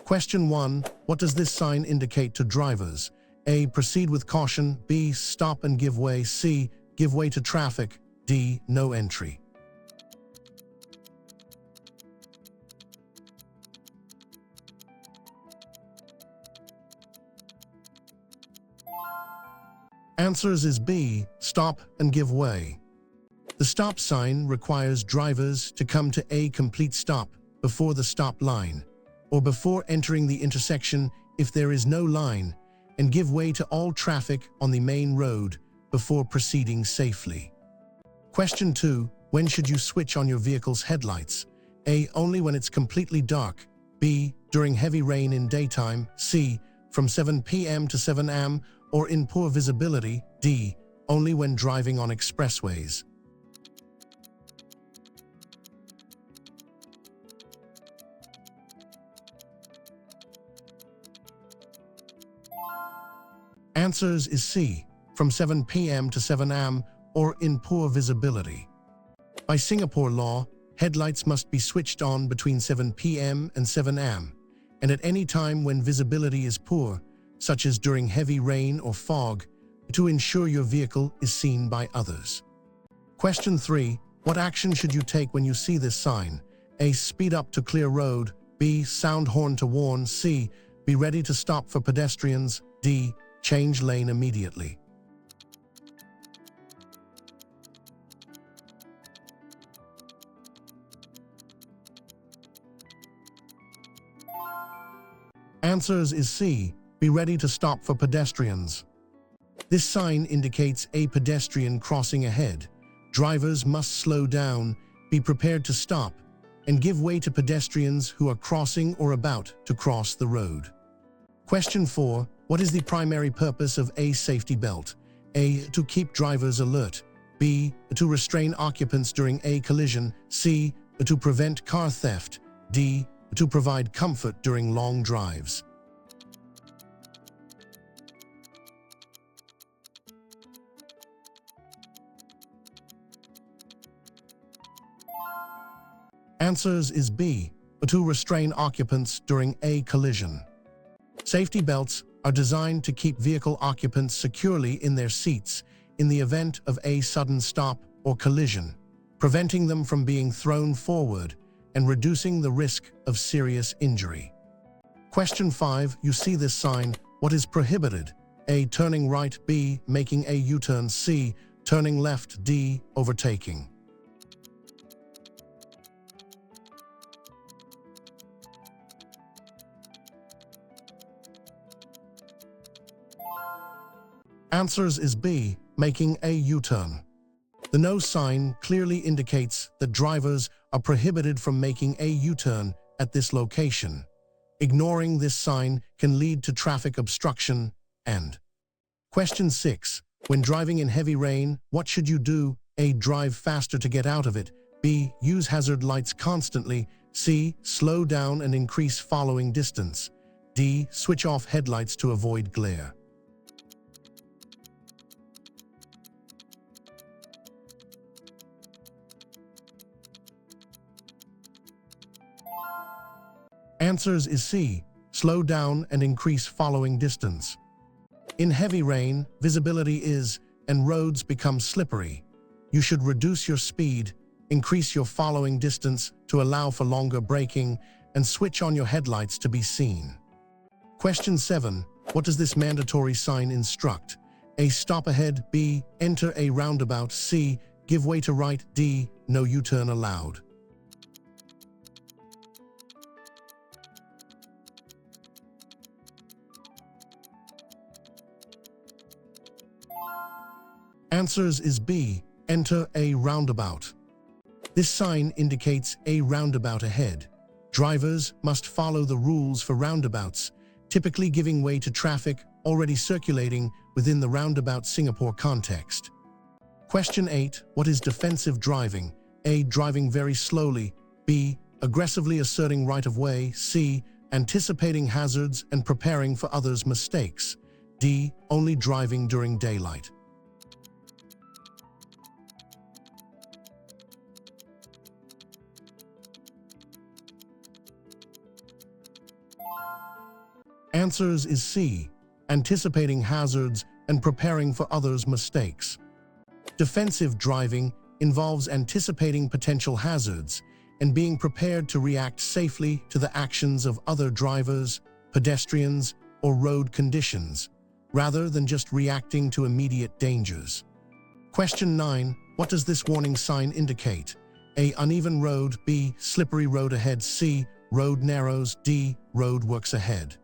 Question 1. What does this sign indicate to drivers? A. Proceed with caution. B. Stop and give way. C. Give way to traffic. D. No entry. Answers is B. Stop and give way. The stop sign requires drivers to come to a complete stop before the stop line, or before entering the intersection if there is no line, and give way to all traffic on the main road before proceeding safely. Question 2. When should you switch on your vehicle's headlights? A. Only when it's completely dark. B. During heavy rain in daytime. C. From 7 p.m. to 7 a.m. or in poor visibility. D. Only when driving on expressways. Answers is C. From 7 p.m. to 7 a.m. or in poor visibility. By Singapore law, headlights must be switched on between 7 p.m. and 7 a.m. and at any time when visibility is poor, such as during heavy rain or fog, to ensure your vehicle is seen by others. Question 3. What action should you take when you see this sign? A. Speed up to clear road. B. Sound horn to warn. C. Be ready to stop for pedestrians. D. Change lane immediately. Answers is C. Be ready to stop for pedestrians. This sign indicates a pedestrian crossing ahead. Drivers must slow down, be prepared to stop, and give way to pedestrians who are crossing or about to cross the road. Question 4. What is the primary purpose of a safety belt? A. To keep drivers alert. B. To restrain occupants during a collision. C. To prevent car theft. D. To provide comfort during long drives. Answers is B. To restrain occupants during a collision. Safety belts are designed to keep vehicle occupants securely in their seats in the event of a sudden stop or collision, preventing them from being thrown forward and reducing the risk of serious injury. Question 5. You see this sign. What is prohibited? A. Turning right. B. Making a U-turn. C. Turning left. D. Overtaking. Answers is B. Making a U-turn. The no sign clearly indicates that drivers are prohibited from making a U-turn at this location. Ignoring this sign can lead to traffic obstruction and. Question 6. When driving in heavy rain, what should you do? A. Drive faster to get out of it. B. Use hazard lights constantly. C. Slow down and increase following distance. D. Switch off headlights to avoid glare. Answers is C. Slow down and increase following distance. In heavy rain, visibility is, and roads become slippery. You should reduce your speed, increase your following distance to allow for longer braking, and switch on your headlights to be seen. Question 7. What does this mandatory sign instruct? A. Stop ahead. B. Enter a roundabout. C. Give way to right. D. No U-turn allowed. Answers is B. Enter a roundabout. This sign indicates a roundabout ahead. Drivers must follow the rules for roundabouts, typically giving way to traffic already circulating within the roundabout Singapore context. Question 8. What is defensive driving? A. Driving very slowly. B. Aggressively asserting right-of-way. C. Anticipating hazards and preparing for others' mistakes. D. Only driving during daylight. Answers is C. Anticipating hazards and preparing for others' mistakes. Defensive driving involves anticipating potential hazards and being prepared to react safely to the actions of other drivers, pedestrians, or road conditions, rather than just reacting to immediate dangers. Question 9. What does this warning sign indicate? A. Uneven road. B. Slippery road ahead. C. Road narrows. D. Road works ahead.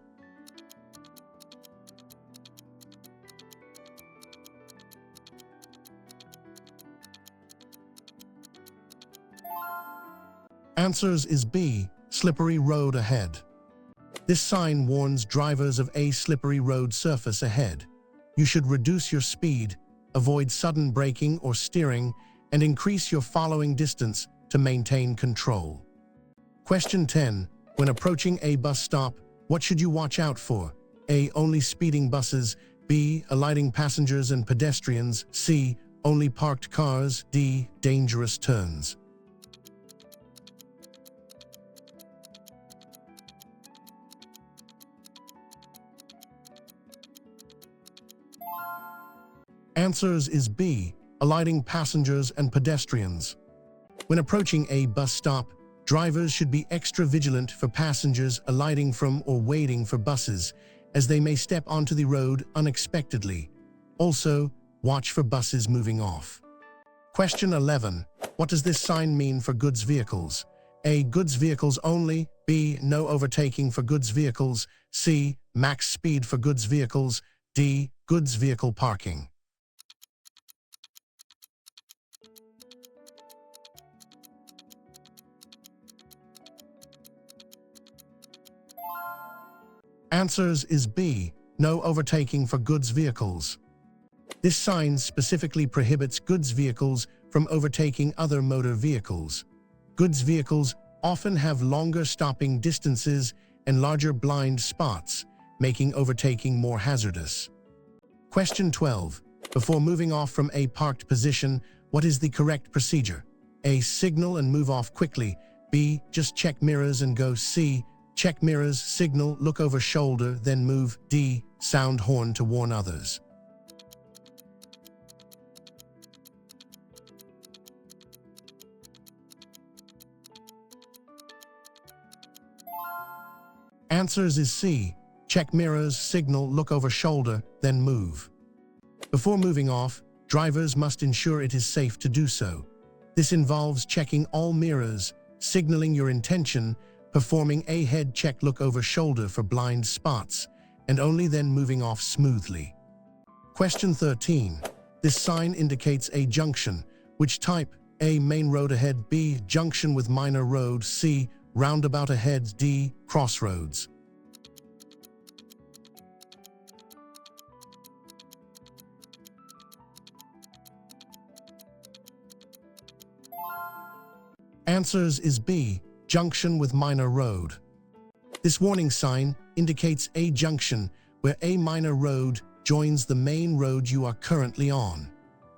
Answers is B. Slippery road ahead. This sign warns drivers of a slippery road surface ahead. You should reduce your speed, avoid sudden braking or steering, and increase your following distance to maintain control. Question 10. When approaching a bus stop, what should you watch out for? A. Only speeding buses. B. Alighting passengers and pedestrians. C. Only parked cars. D. Dangerous turns. Answers is B. Alighting passengers and pedestrians. When approaching a bus stop, drivers should be extra vigilant for passengers alighting from or waiting for buses, as they may step onto the road unexpectedly. Also, watch for buses moving off. Question 11. What does this sign mean for goods vehicles? A. Goods vehicles only. B. No overtaking for goods vehicles. C. Max speed for goods vehicles. D. Goods vehicle parking. Answers is B. No overtaking for goods vehicles. This sign specifically prohibits goods vehicles from overtaking other motor vehicles. Goods vehicles often have longer stopping distances and larger blind spots, making overtaking more hazardous. Question 12. Before moving off from a parked position, what is the correct procedure? A. Signal and move off quickly. B. Just check mirrors and go. C. Check mirrors, signal, look over shoulder, then move. D. Sound horn to warn others. Answers is C. Check mirrors, signal, look over shoulder, then move. Before moving off, drivers must ensure it is safe to do so. This involves checking all mirrors, signaling your intention, performing a head check, look over shoulder for blind spots, and only then moving off smoothly. Question 13. This sign indicates a junction. Which type? A. Main road ahead. B. Junction with minor road. C. Roundabout ahead. D. Crossroads. Answers is B. Junction with minor road. This warning sign indicates a junction where a minor road joins the main road you are currently on.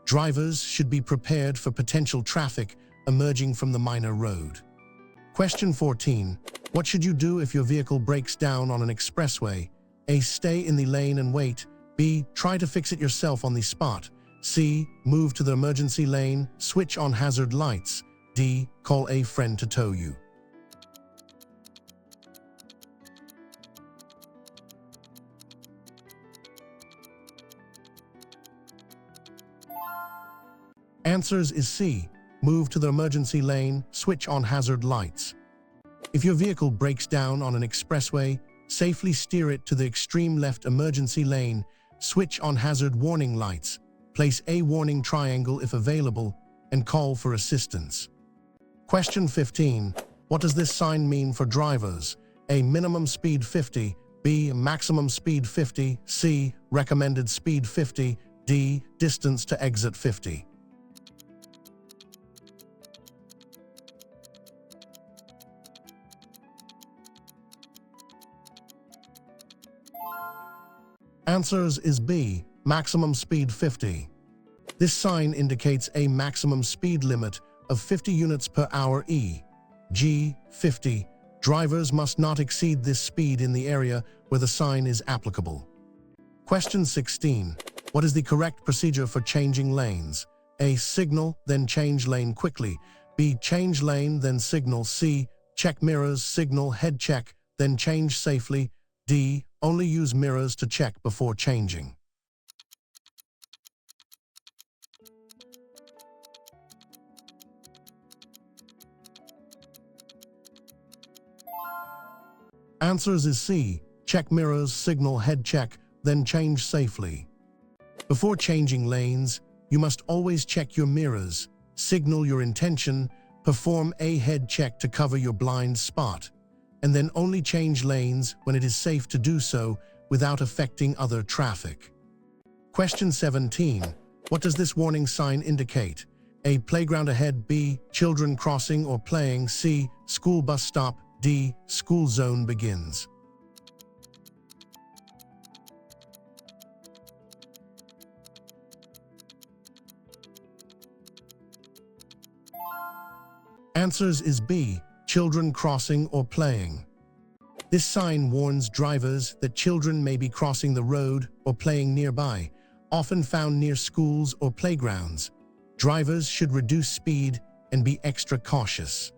Drivers should be prepared for potential traffic emerging from the minor road. Question 14. What should you do if your vehicle breaks down on an expressway? A. Stay in the lane and wait. B. Try to fix it yourself on the spot. C. Move to the emergency lane, switch on hazard lights. D. Call a friend to tow you. Answers is C. Move to the emergency lane, switch on hazard lights. If your vehicle breaks down on an expressway, safely steer it to the extreme left emergency lane, switch on hazard warning lights, place a warning triangle if available, and call for assistance. Question 15. What does this sign mean for drivers? A. Minimum speed 50. B. Maximum speed 50. C. Recommended speed 50. D. Distance to exit 50. Answers is B. Maximum speed 50. This sign indicates a maximum speed limit of 50 units per hour e.g. 50. Drivers must not exceed this speed in the area where the sign is applicable. Question 16. What is the correct procedure for changing lanes? A. Signal, then change lane quickly. B. Change lane, then signal. C. Check mirrors, signal, head check, then change safely. D. Only use mirrors to check before changing. Answers is C. Check mirrors, signal, head check, then change safely. Before changing lanes, you must always check your mirrors, signal your intention, perform a head check to cover your blind spot, and then only change lanes when it is safe to do so without affecting other traffic. Question 17. What does this warning sign indicate? A. Playground ahead. B. Children crossing or playing. C. School bus stop. D. School zone begins. Answers is B. Children crossing or playing. This sign warns drivers that children may be crossing the road or playing nearby, often found near schools or playgrounds. Drivers should reduce speed and be extra cautious.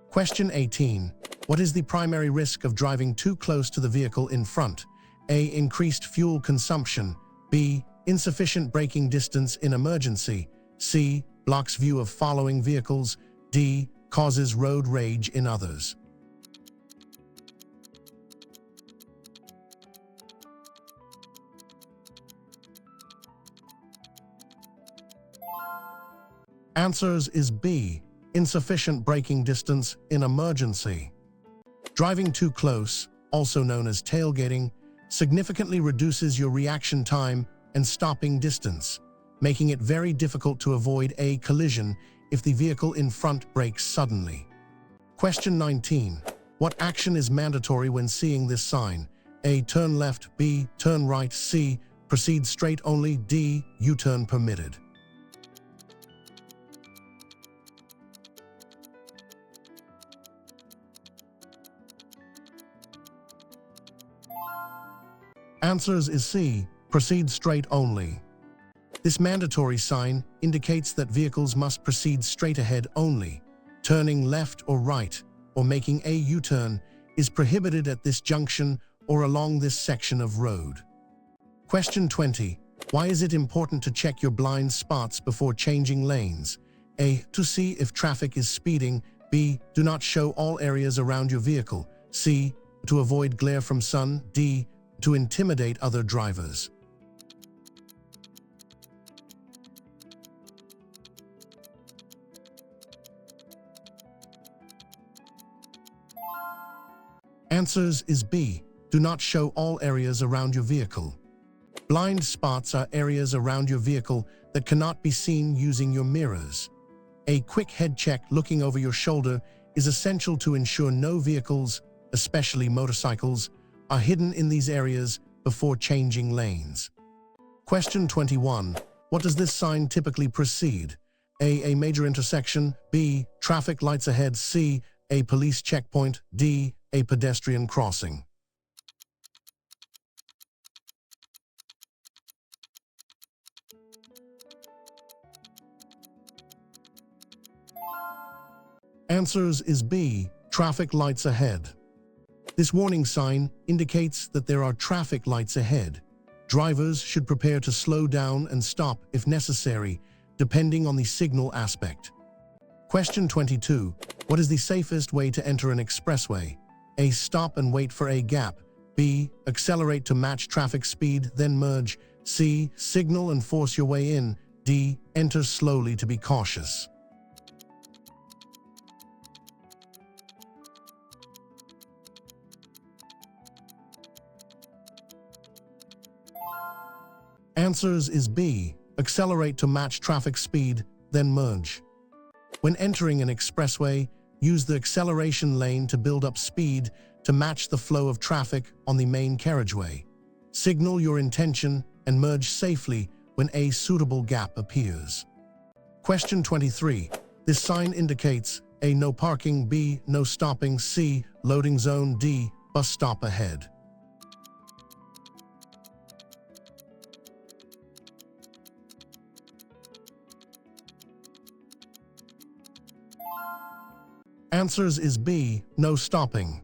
Question 18. What is the primary risk of driving too close to the vehicle in front? A. Increased fuel consumption. B. Insufficient braking distance in emergency. C. Blocks view of following vehicles. D. Causes road rage in others. Answers is B. Insufficient braking distance in emergency. Driving too close, also known as tailgating, significantly reduces your reaction time and stopping distance, making it very difficult to avoid a collision if the vehicle in front brakes suddenly. Question 19. What action is mandatory when seeing this sign? A. Turn left. B. Turn right. C. Proceed straight only. D. U-turn permitted. Answers is C. Proceed straight only. This mandatory sign indicates that vehicles must proceed straight ahead only. Turning left or right, or making a U-turn, is prohibited at this junction or along this section of road. Question 20. Why is it important to check your blind spots before changing lanes? A. To see if traffic is speeding. B. Do not show all areas around your vehicle. C. To avoid glare from sun. D. To intimidate other drivers. Answers is B. Do not show all areas around your vehicle. Blind spots are areas around your vehicle that cannot be seen using your mirrors. A quick head check looking over your shoulder is essential to ensure no vehicles, especially motorcycles, are hidden in these areas before changing lanes. Question 21. What does this sign typically precede? A major intersection. B. Traffic lights ahead. C. A police checkpoint. D. A pedestrian crossing. Answers is B. Traffic lights ahead. This warning sign indicates that there are traffic lights ahead. Drivers should prepare to slow down and stop if necessary, depending on the signal aspect. Question 22. What is the safest way to enter an expressway? A. Stop and wait for a gap. B. Accelerate to match traffic speed, then merge. C. Signal and force your way in. D. Enter slowly to be cautious. Answers is B. Accelerate to match traffic speed, then merge. When entering an expressway, use the acceleration lane to build up speed to match the flow of traffic on the main carriageway. Signal your intention and merge safely when a suitable gap appears. Question 23. This sign indicates A. No parking. B. No stopping. C. Loading zone. D. Bus stop ahead. Answers is B. No stopping.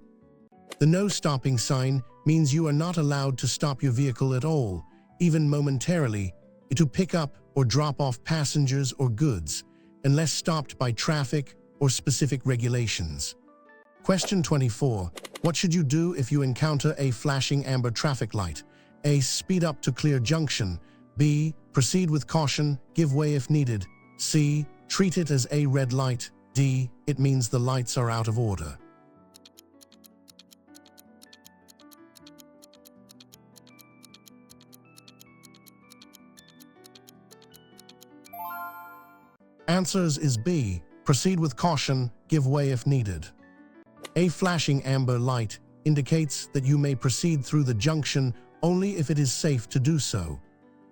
The no stopping sign means you are not allowed to stop your vehicle at all, even momentarily, to pick up or drop off passengers or goods, unless stopped by traffic or specific regulations. Question 24. What should you do if you encounter a flashing amber traffic light? A. Speed up to clear junction. B. Proceed with caution, give way if needed. C. Treat it as a red light. D. It means the lights are out of order. Answers is B. Proceed with caution, give way if needed. A flashing amber light indicates that you may proceed through the junction only if it is safe to do so.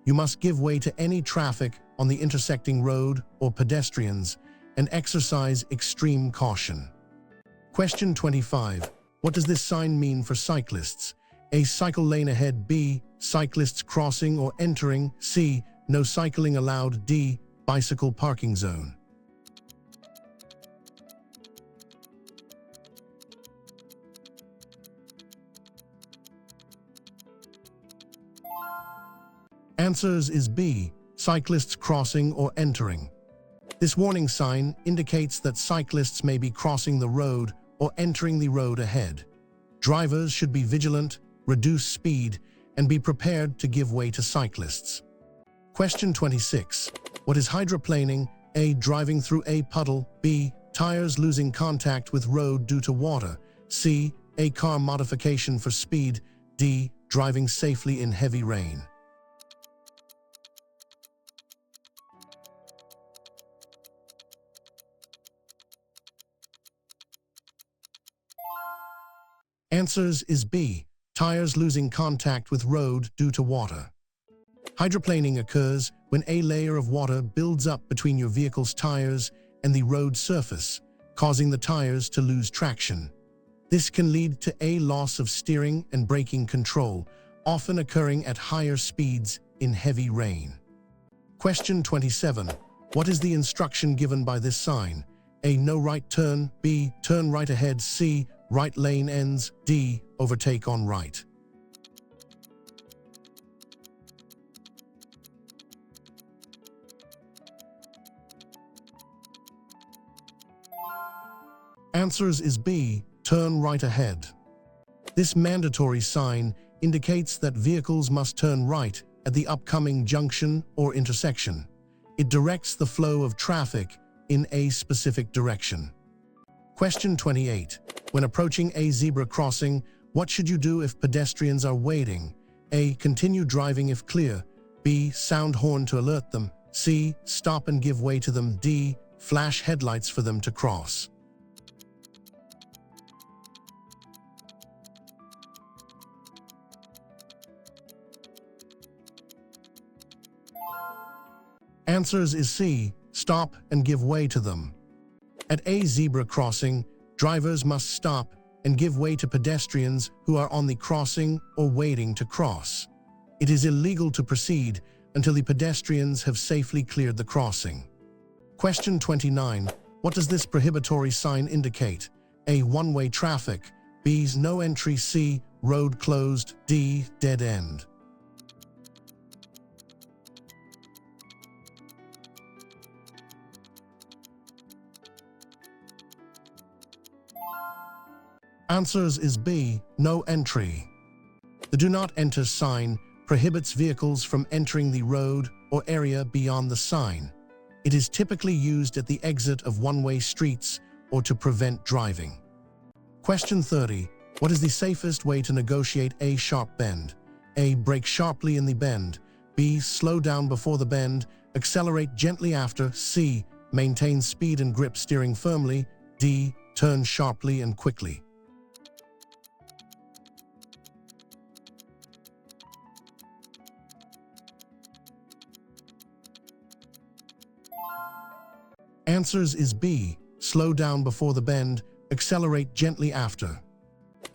You must give way to any traffic on the intersecting road or pedestrians and exercise extreme caution. Question 25. What does this sign mean for cyclists? A. Cycle lane ahead. B. Cyclists crossing or entering. C. No cycling allowed. D. Bicycle parking zone. Answers is B. Cyclists crossing or entering. This warning sign indicates that cyclists may be crossing the road or entering the road ahead. Drivers should be vigilant, reduce speed, and be prepared to give way to cyclists. Question 26. What is hydroplaning? A. Driving through a puddle. B. Tires losing contact with road due to water. C. A car modification for speed. D. Driving safely in heavy rain. Answers is B. Tires losing contact with road due to water. Hydroplaning occurs when a layer of water builds up between your vehicle's tires and the road surface, causing the tires to lose traction. This can lead to a loss of steering and braking control, often occurring at higher speeds in heavy rain. Question 27. What is the instruction given by this sign? A. No right turn. B. Turn right ahead. C. Right lane ends. D. Overtake on right. Answers is B. Turn right ahead. This mandatory sign indicates that vehicles must turn right at the upcoming junction or intersection. It directs the flow of traffic in a specific direction. Question 28. When approaching a zebra crossing, what should you do if pedestrians are waiting? A. Continue driving if clear. B. Sound horn to alert them. C. Stop and give way to them. D. Flash headlights for them to cross. Answers is C. Stop and give way to them. At a zebra crossing, drivers must stop and give way to pedestrians who are on the crossing or waiting to cross. It is illegal to proceed until the pedestrians have safely cleared the crossing. Question 29. What does this prohibitory sign indicate? A. One-way traffic. B. No entry. C. Road closed. D. Dead end. Answers is B. No entry. The Do Not Enter sign prohibits vehicles from entering the road or area beyond the sign. It is typically used at the exit of one-way streets or to prevent driving. Question 30. What is the safest way to negotiate a sharp bend? A. Brake sharply in the bend. B. Slow down before the bend. Accelerate gently after. C. Maintain speed and grip steering firmly. D. Turn sharply and quickly. Answers is B. slow down before the bend, accelerate gently after.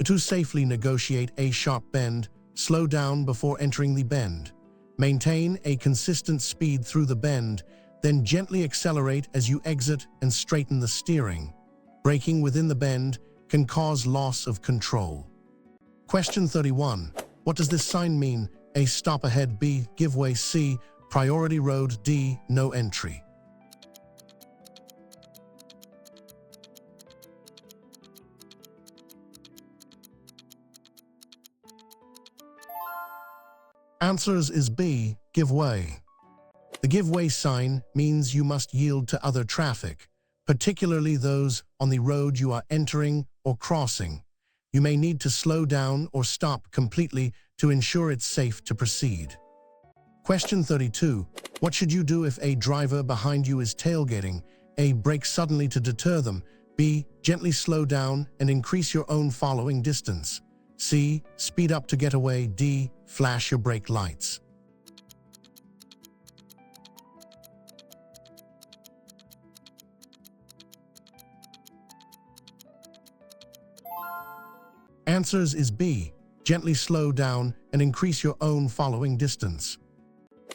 To safely negotiate a sharp bend, slow down before entering the bend. Maintain a consistent speed through the bend, then gently accelerate as you exit and straighten the steering. Braking within the bend can cause loss of control. Question 31. What does this sign mean? A. Stop ahead. B. Give way. C. Priority road. D. No entry. Answers is B. Give way. The give way sign means you must yield to other traffic, particularly those on the road you are entering or crossing. You may need to slow down or stop completely to ensure it's safe to proceed. Question 32. What should you do if a driver behind you is tailgating? A. Brake suddenly to deter them. B. Gently slow down and increase your own following distance. C. Speed up to get away. D. Flash your brake lights. Answers is B. Gently slow down and increase your own following distance.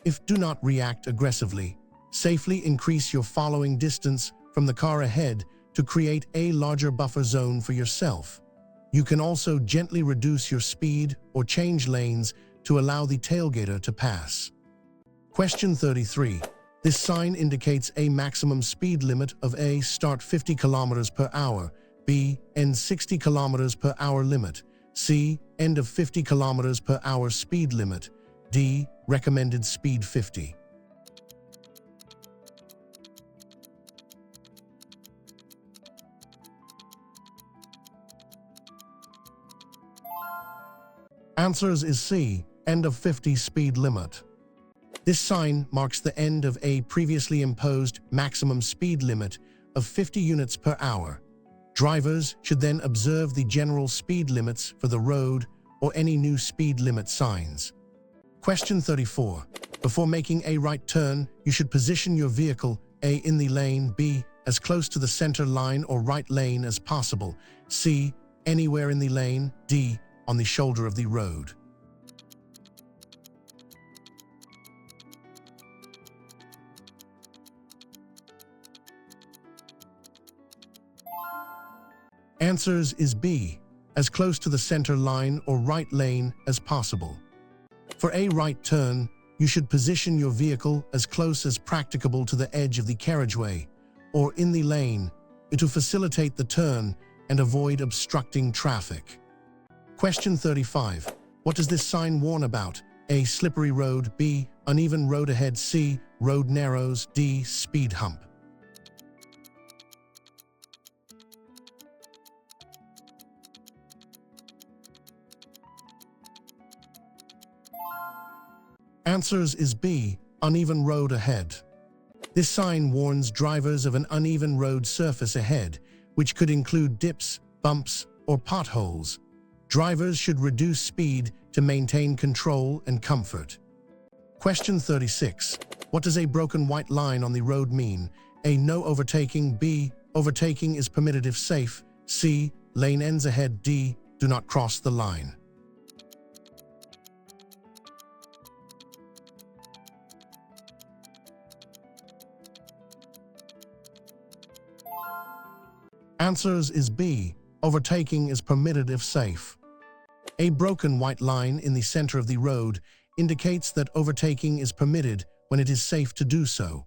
If do not react aggressively, safely increase your following distance from the car ahead to create a larger buffer zone for yourself. You can also gently reduce your speed or change lanes to allow the tailgater to pass. Question 33. This sign indicates a maximum speed limit of A. Start 50 km per hour. B. End 60 km per hour limit. C. End of 50 km per hour speed limit. D. Recommended speed 50. Answers is C. End of 50 speed limit. This sign marks the end of a previously imposed maximum speed limit of 50 units per hour. Drivers should then observe the general speed limits for the road or any new speed limit signs. Question 34. Before making a right turn, you should position your vehicle A. in the lane, B. as close to the center line or right lane as possible, C. anywhere in the lane, D. on the shoulder of the road. Answers is B. as close to the center line or right lane as possible. For a right turn, you should position your vehicle as close as practicable to the edge of the carriageway or in the lane to facilitate the turn and avoid obstructing traffic. Question 35. What does this sign warn about? A. Slippery road. B. Uneven road ahead. C. Road narrows. D. Speed hump. Answers is B. Uneven road ahead. This sign warns drivers of an uneven road surface ahead, which could include dips, bumps, or potholes. Drivers should reduce speed to maintain control and comfort. Question 36. What does a broken white line on the road mean? A. No overtaking. B. Overtaking is permitted if safe. C. Lane ends ahead. D. Do not cross the line. Answers is B. Overtaking is permitted if safe. A broken white line in the center of the road indicates that overtaking is permitted when it is safe to do so.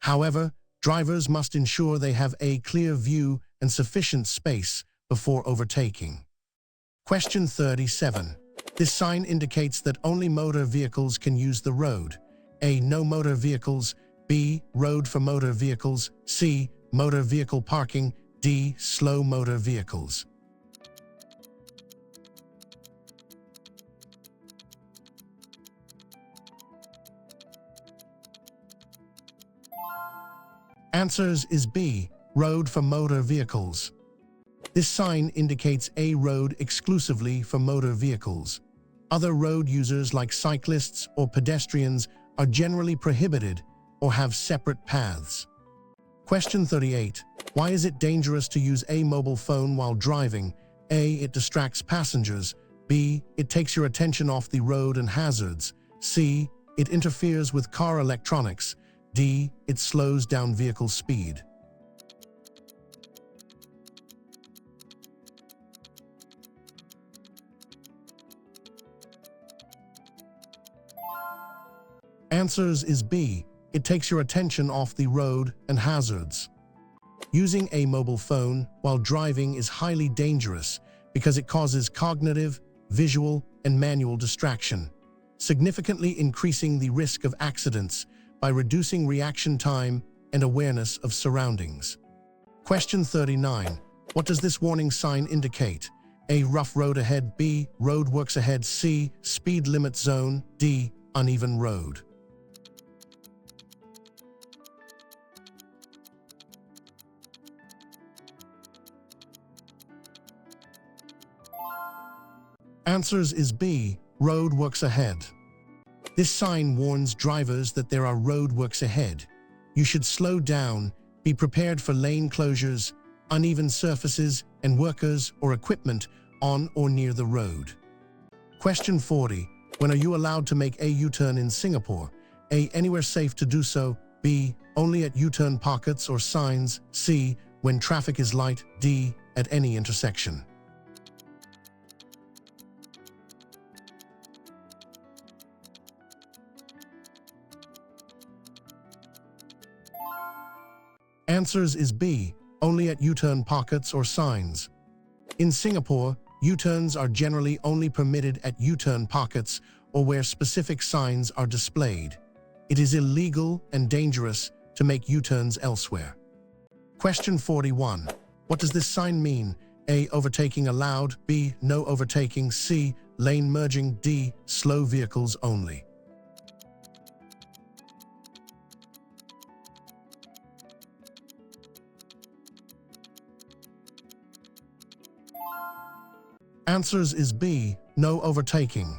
However, drivers must ensure they have a clear view and sufficient space before overtaking. Question 37. This sign indicates that only motor vehicles can use the road. A. No motor vehicles. B. Road for motor vehicles. C. Motor vehicle parking. D. Slow motor vehicles. Answers is B. Road for motor vehicles. This sign indicates a road exclusively for motor vehicles. Other road users like cyclists or pedestrians are generally prohibited or have separate paths. Question 38. Why is it dangerous to use a mobile phone while driving? A. It distracts passengers. B. It takes your attention off the road and hazards. C. It interferes with car electronics. D. It slows down vehicle speed. Answers is B. It takes your attention off the road and hazards. Using a mobile phone while driving is highly dangerous because it causes cognitive, visual, and manual distraction, significantly increasing the risk of accidents by reducing reaction time and awareness of surroundings. Question 39. What does this warning sign indicate? A. Rough road ahead. B. Roadworks ahead. C. Speed limit zone. D. Uneven road. Answers is B. Roadworks ahead. This sign warns drivers that there are roadworks ahead. You should slow down, be prepared for lane closures, uneven surfaces, and workers or equipment on or near the road. Question 40. When are you allowed to make a U-turn in Singapore? A. Anywhere safe to do so. B. Only at U-turn pockets or signs. C. When traffic is light. D. At any intersection. Answers is B. Only at U-turn pockets or signs. In Singapore, U-turns are generally only permitted at U-turn pockets or where specific signs are displayed. It is illegal and dangerous to make U-turns elsewhere. Question 41. What does this sign mean? A. Overtaking allowed. B. No overtaking. C. Lane merging. D. Slow vehicles only. Answers is B. No overtaking.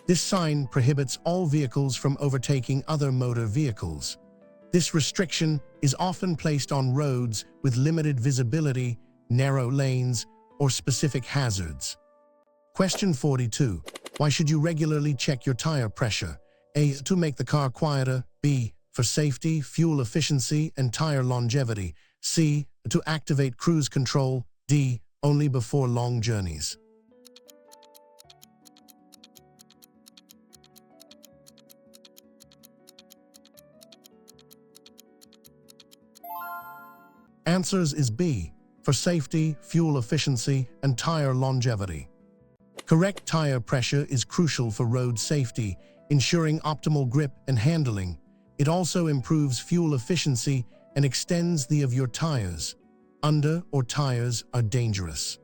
This sign prohibits all vehicles from overtaking other motor vehicles. This restriction is often placed on roads with limited visibility, narrow lanes, or specific hazards. Question 42. Why should you regularly check your tire pressure? A. To make the car quieter. B. For safety, fuel efficiency, and tire longevity. C. To activate cruise control. D. Only before long journeys. Answers is B. For safety, fuel efficiency, and tire longevity. Correct tire pressure is crucial for road safety, ensuring optimal grip and handling. It also improves fuel efficiency and extends the of your tires. Under or tires are dangerous.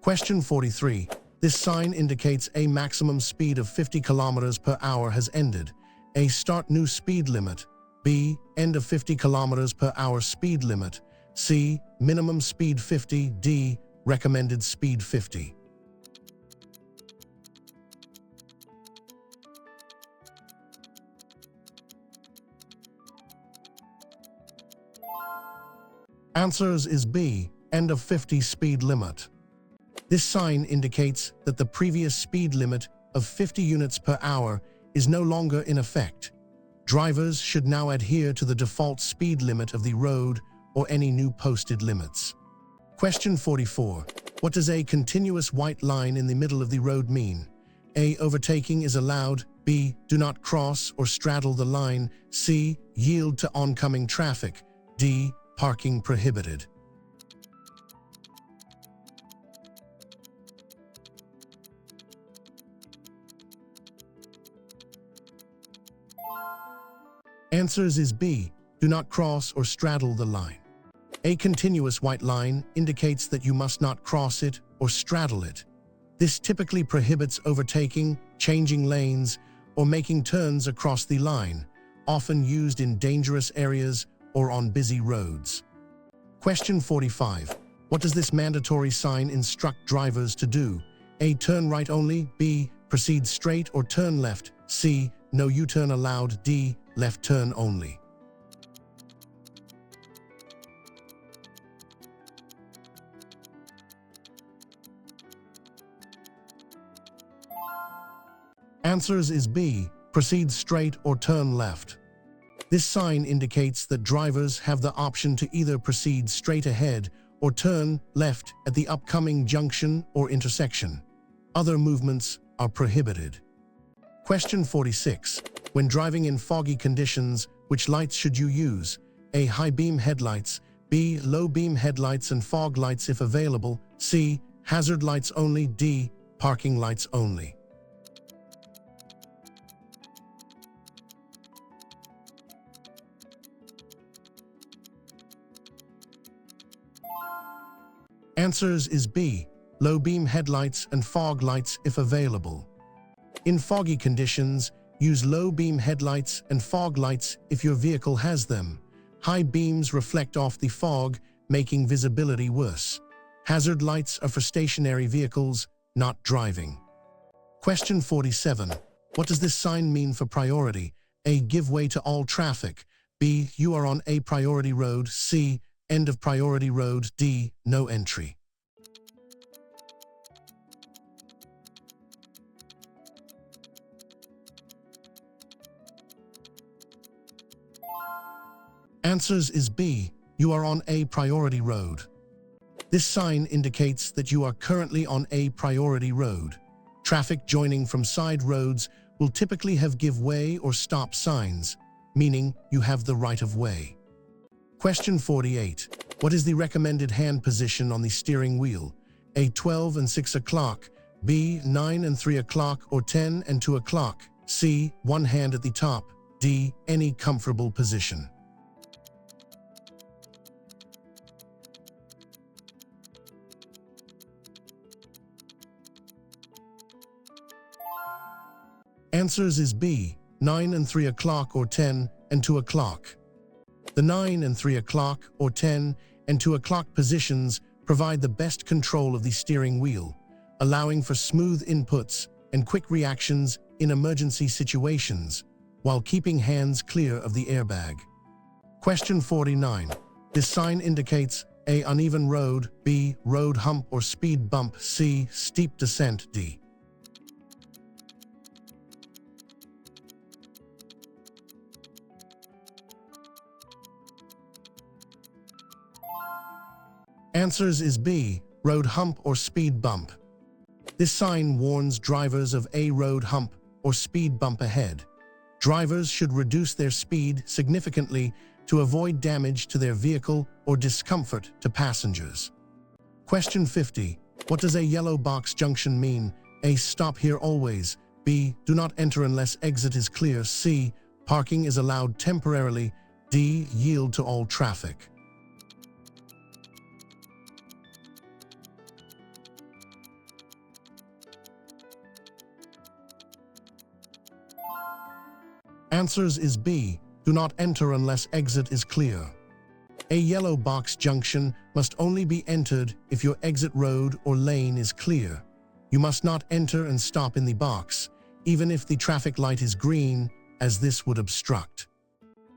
Question 43. This sign indicates a maximum speed of 50 kilometers per hour has ended. A. Start new speed limit. B. End of 50 kilometers per hour speed limit. C. Minimum speed 50. D. Recommended speed 50. Answers is B. End of 50 speed limit. This sign indicates that the previous speed limit of 50 units per hour is no longer in effect. Drivers should now adhere to the default speed limit of the road or any new posted limits. Question 44. What does a continuous white line in the middle of the road mean? A. Overtaking is allowed. B. Do not cross or straddle the line. C. Yield to oncoming traffic. D. Parking prohibited. Answers is B. Do not cross or straddle the line. A continuous white line indicates that you must not cross it or straddle it. This typically prohibits overtaking, changing lanes, or making turns across the line, often used in dangerous areas or on busy roads. Question 45. What does this mandatory sign instruct drivers to do? A. Turn right only. B. Proceed straight or turn left. C. No U-turn allowed. D. Left turn only. Answers is B. Proceed straight or turn left. This sign indicates that drivers have the option to either proceed straight ahead or turn left at the upcoming junction or intersection. Other movements are prohibited. Question 46. When driving in foggy conditions, which lights should you use? A. High beam headlights. B. Low beam headlights and fog lights if available. C. Hazard lights only. D. Parking lights only. Answers is B. Low beam headlights and fog lights if available. In foggy conditions, use low beam headlights and fog lights if your vehicle has them. High beams reflect off the fog, making visibility worse. Hazard lights are for stationary vehicles, not driving. Question 47. What does this sign mean for priority? A. Give way to all traffic. B. You are on a priority road. C. End of priority road. D. No entry. Answers is B. You are on a priority road. This sign indicates that you are currently on a priority road. Traffic joining from side roads will typically have give way or stop signs, meaning you have the right of way. Question 48. What is the recommended hand position on the steering wheel? A. 12 and 6 o'clock. B. 9 and 3 o'clock or 10 and 2 o'clock. C. One hand at the top. D. Any comfortable position. Answers is B. 9 and 3 o'clock or 10 and 2 o'clock. The 9 and 3 o'clock or 10 and 2 o'clock positions provide the best control of the steering wheel, allowing for smooth inputs and quick reactions in emergency situations, while keeping hands clear of the airbag. Question 49. This sign indicates A. Uneven road. B. Road hump or speed bump. C. Steep descent. D. Answers is B. Road hump or speed bump. This sign warns drivers of a road hump or speed bump ahead. Drivers should reduce their speed significantly to avoid damage to their vehicle or discomfort to passengers. Question 50. What does a yellow box junction mean? A. Stop here always. B. Do not enter unless exit is clear. C. Parking is allowed temporarily. D. Yield to all traffic. Answers is B. Do not enter unless exit is clear. A yellow box junction must only be entered if your exit road or lane is clear. You must not enter and stop in the box, even if the traffic light is green, as this would obstruct.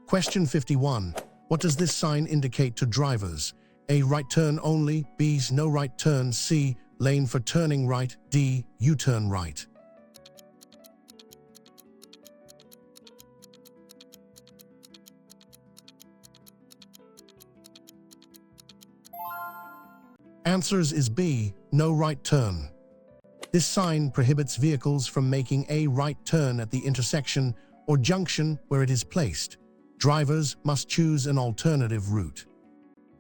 Question 51. What does this sign indicate to drivers? A. Right turn only. B. No right turn. C. Lane for turning right. D. U-turn right. Answers is B. No right turn. This sign prohibits vehicles from making a right turn at the intersection or junction where it is placed. Drivers must choose an alternative route.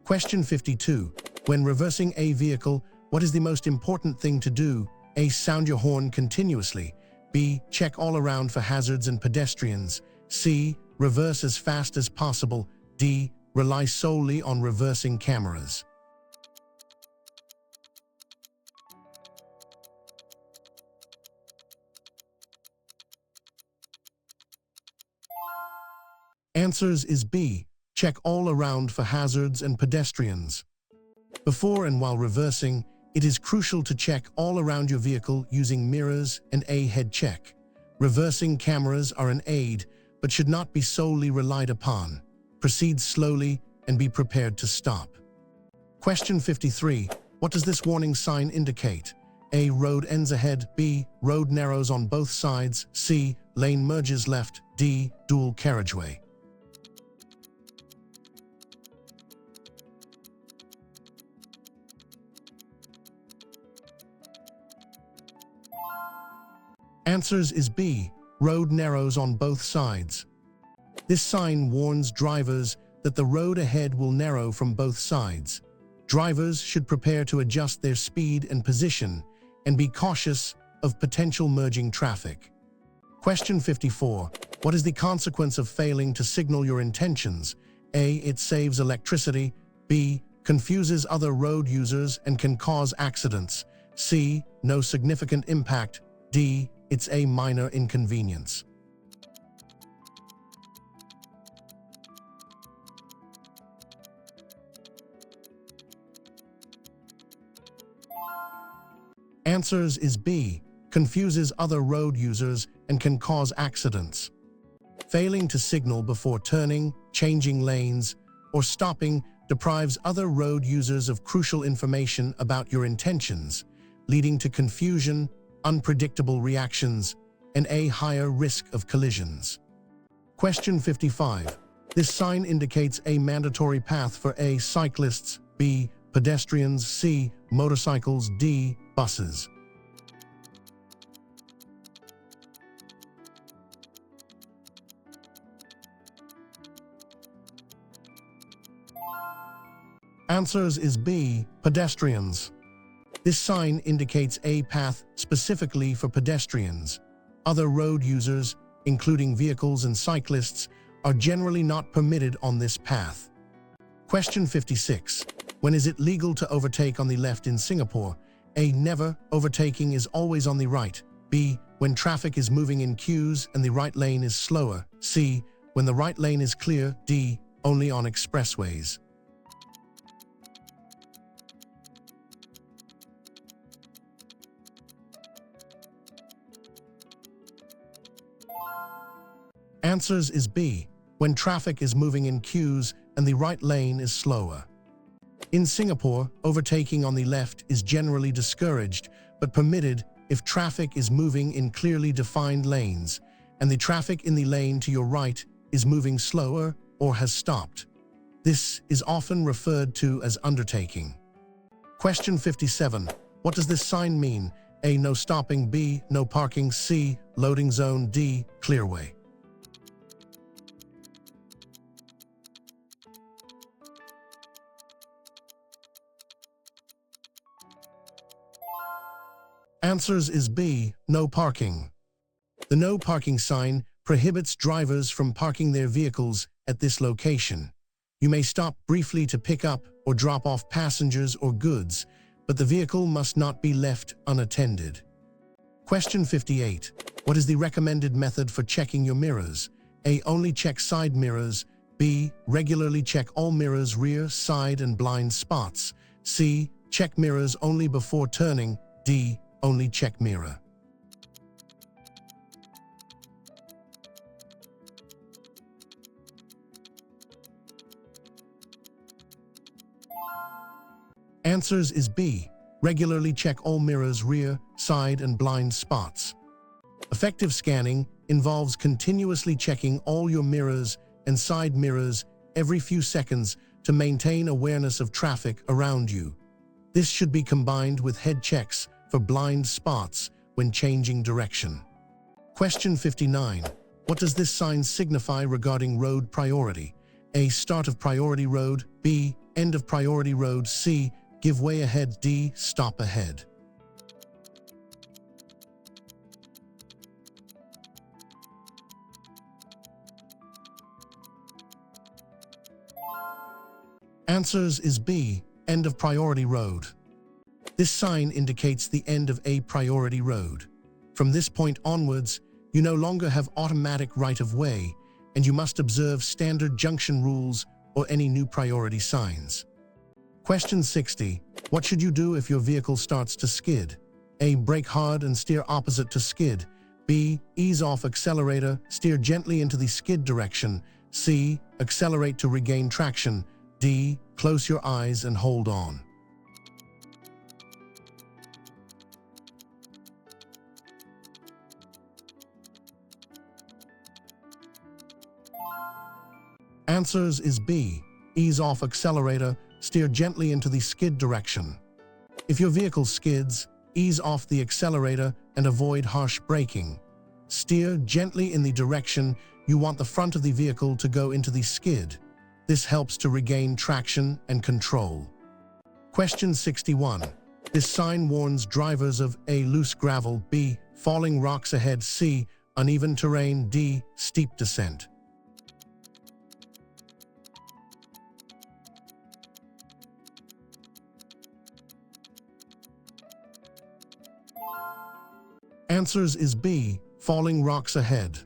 Question 52. When reversing a vehicle, what is the most important thing to do? A. Sound your horn continuously. B. Check all around for hazards and pedestrians. C. Reverse as fast as possible. D. Rely solely on reversing cameras. Answers is B. Check all around for hazards and pedestrians. Before and while reversing, it is crucial to check all around your vehicle using mirrors and a head check. Reversing cameras are an aid, but should not be solely relied upon. Proceed slowly and be prepared to stop. Question 53. What does this warning sign indicate? A. Road ends ahead. B. Road narrows on both sides. C. Lane merges left. D. Dual carriageway. Answers is B. Road narrows on both sides. This sign warns drivers that the road ahead will narrow from both sides. Drivers should prepare to adjust their speed and position and be cautious of potential merging traffic. Question 54. What is the consequence of failing to signal your intentions? A. It saves electricity. B. Confuses other road users and can cause accidents. C. No significant impact. D. It's a minor inconvenience. Answers is B. Confuses other road users and can cause accidents. Failing to signal before turning, changing lanes, or stopping deprives other road users of crucial information about your intentions, leading to confusion, unpredictable reactions, and a higher risk of collisions. Question 55. This sign indicates a mandatory path for A. Cyclists, B. Pedestrians, C. Motorcycles, D. Buses. Answers is B. Pedestrians. This sign indicates a path specifically for pedestrians. Other road users, including vehicles and cyclists, are generally not permitted on this path. Question 56. When is it legal to overtake on the left in Singapore? A. Never. Overtaking is always on the right. B. When traffic is moving in queues and the right lane is slower. C. When the right lane is clear. D. Only on expressways. Answers is B. When traffic is moving in queues and the right lane is slower. In Singapore, overtaking on the left is generally discouraged, but permitted if traffic is moving in clearly defined lanes, and the traffic in the lane to your right is moving slower or has stopped. This is often referred to as undertaking. Question 57. What does this sign mean? A. No stopping. B. No parking. C. Loading zone. D. Clearway. Answers is B. No parking. The no parking sign prohibits drivers from parking their vehicles at this location. You may stop briefly to pick up or drop off passengers or goods, but the vehicle must not be left unattended. Question 58. What is the recommended method for checking your mirrors? A. Only check side mirrors. B. Regularly check all mirrors, rear, side, and blind spots. C. Check mirrors only before turning. D. Only check mirror. Answers is B. Regularly check all mirrors, rear, side, and blind spots. Effective scanning involves continuously checking all your mirrors and side mirrors every few seconds to maintain awareness of traffic around you. This should be combined with head checks for blind spots when changing direction. Question 59. What does this sign signify regarding road priority? A. Start of priority road. B. End of priority road. C. Give way ahead. D. Stop ahead. Answers is B. End of priority road. This sign indicates the end of a priority road. From this point onwards, you no longer have automatic right-of-way, and you must observe standard junction rules or any new priority signs. Question 60. What should you do if your vehicle starts to skid? A. Brake hard and steer opposite to skid. B. Ease off accelerator, steer gently into the skid direction. C. Accelerate to regain traction. D. Close your eyes and hold on. Answers is B. Ease off accelerator, steer gently into the skid direction. If your vehicle skids, ease off the accelerator and avoid harsh braking. Steer gently in the direction you want the front of the vehicle to go into the skid. This helps to regain traction and control. Question 61. This sign warns drivers of A. Loose gravel, B. Falling rocks ahead, C. Uneven terrain, D. Steep descent. Answers is B. Falling rocks ahead.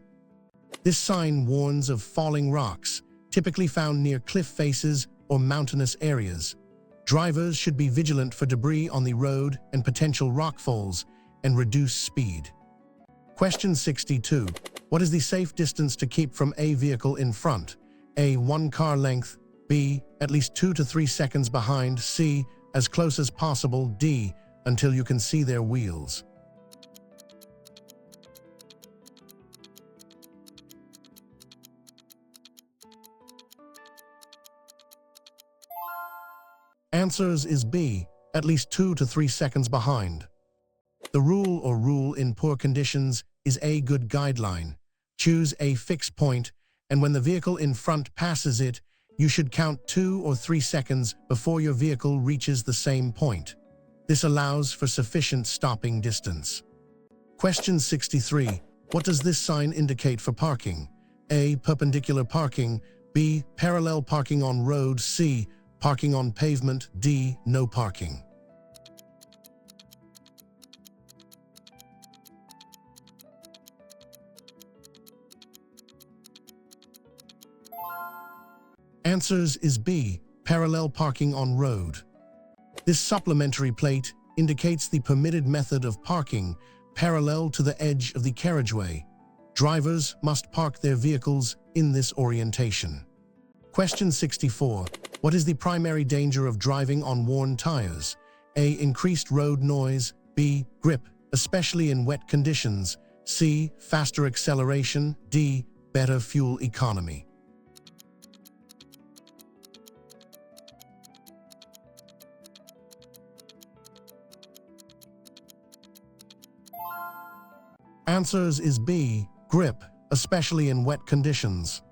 This sign warns of falling rocks, typically found near cliff faces or mountainous areas. Drivers should be vigilant for debris on the road and potential rockfalls and reduce speed. Question 62. What is the safe distance to keep from a vehicle in front? A. 1 car length, B. At least 2 to 3 seconds behind, C. As close as possible, D. Until you can see their wheels. Answers is B. At least 2 to 3 seconds behind. The rule in poor conditions is a good guideline. Choose a fixed point, and when the vehicle in front passes it, you should count 2 or 3 seconds before your vehicle reaches the same point. This allows for sufficient stopping distance. Question 63. What does this sign indicate for parking? A. Perpendicular parking, B. Parallel parking on road, C. Parking on pavement, D. No parking. Answers is B. Parallel parking on road. This supplementary plate indicates the permitted method of parking parallel to the edge of the carriageway. Drivers must park their vehicles in this orientation. Question 64. What is the primary danger of driving on worn tires? A. Increased road noise, B. Grip, especially in wet conditions, C. Faster acceleration, D. Better fuel economy. Answers is B. Grip, especially in wet conditions.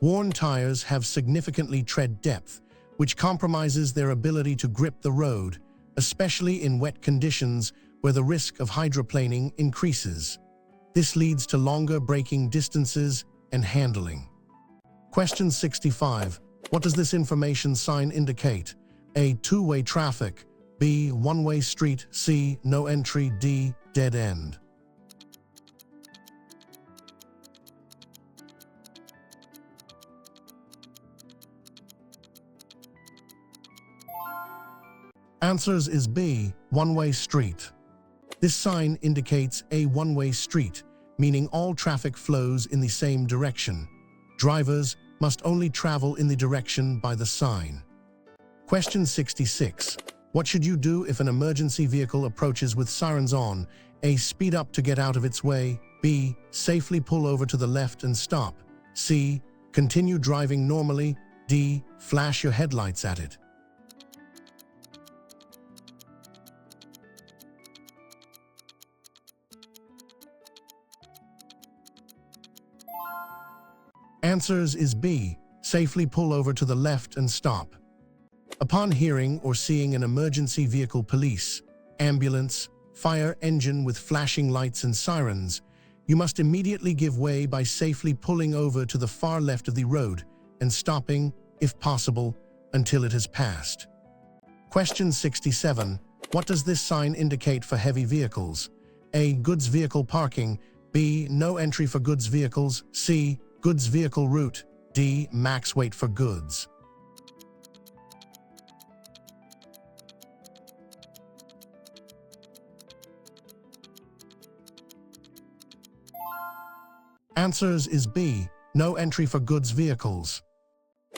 Worn tires have significantly tread depth, which compromises their ability to grip the road, especially in wet conditions where the risk of hydroplaning increases. This leads to longer braking distances and handling. Question 65. What does this information sign indicate? A. Two-way traffic, B. One-way street, C. No entry, D. Dead end. Answers is B. One-way street. This sign indicates a one-way street, meaning all traffic flows in the same direction. Drivers must only travel in the direction by the sign. Question 66. What should you do if an emergency vehicle approaches with sirens on? A. Speed up to get out of its way, B. Safely pull over to the left and stop, C. Continue driving normally, D. Flash your headlights at it. Answers is B. Safely pull over to the left and stop. Upon hearing or seeing an emergency vehicle, police, ambulance, fire engine with flashing lights and sirens, you must immediately give way by safely pulling over to the far left of the road and stopping, if possible, until it has passed. Question 67. What does this sign indicate for heavy vehicles? A. Goods vehicle parking, B. No entry for goods vehicles, C. Goods vehicle route, D. Max weight for goods. Answers is B. No entry for goods vehicles.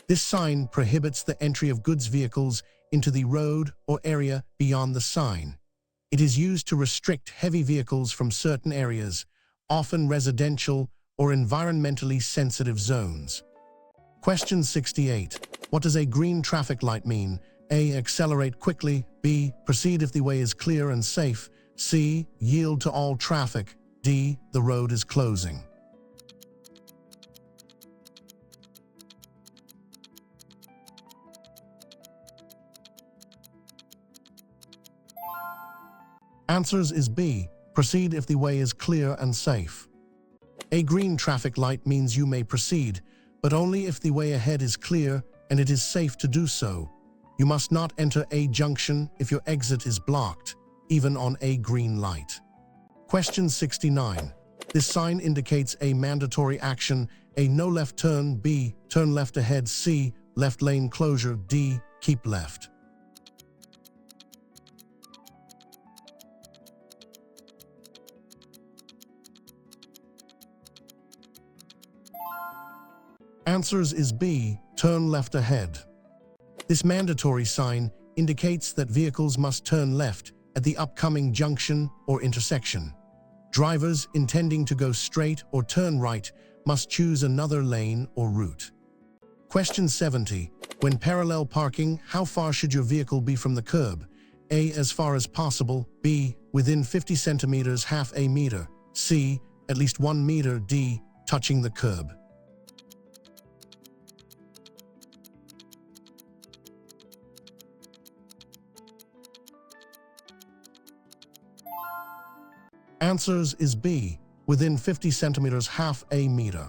This sign prohibits the entry of goods vehicles into the road or area beyond the sign. It is used to restrict heavy vehicles from certain areas, often residential or environmentally sensitive zones. Question 68. What does a green traffic light mean? A. Accelerate quickly. B. Proceed if the way is clear and safe. C. Yield to all traffic. D. The road is closing. Answers is B. Proceed if the way is clear and safe. A green traffic light means you may proceed, but only if the way ahead is clear and it is safe to do so. You must not enter a junction if your exit is blocked, even on a green light. Question 69. This sign indicates a mandatory action. A. No left turn. B. Turn left ahead. C. Left lane closure. D. Keep left. Answers is B. Turn left ahead. This mandatory sign indicates that vehicles must turn left at the upcoming junction or intersection. Drivers intending to go straight or turn right must choose another lane or route. Question 70. When parallel parking, how far should your vehicle be from the curb? A. As far as possible. B. Within 50 centimeters, half a meter. C. At least 1 meter. D. Touching the curb. Answers is B. Within 50 centimeters, half a meter.